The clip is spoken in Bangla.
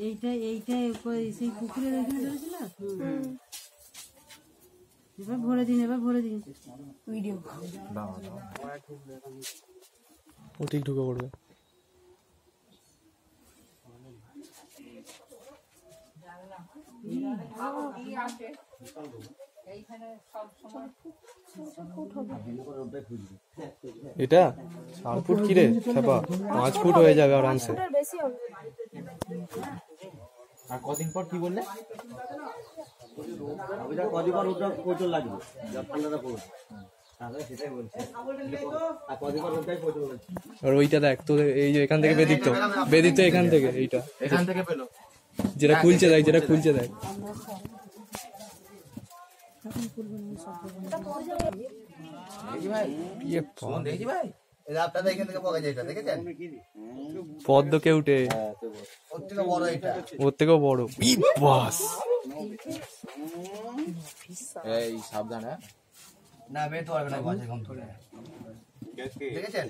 এইটা সেই পুকুরের ওইখানে ধরেছিল। এবার ভরে দিন ভিডিও ও ঠিক ঢুকে পড়বে। এটা 4 ফুট কি রে ছাপা, 5 ফুট হয়ে যাবে আরামসে। আর কদিন পর কি বললে? কদিন পর ওটা প্রচুর লাগবে, ঠান্ডাটা পড়বে। সেটাই বলছি, আর কদিন পর ওটাই প্রচুর লাগবে। আর ওইটা দেখ তো, এই যে এখান থেকে বেদিত এখান থেকে, এইটা এখান থেকে পেলো, যেটা খুলছে দেখ। পদ্ম কেউটে ওর থেকেও বড়। এই সাবধান না বেরোতে পারবে না, দেখেছেন?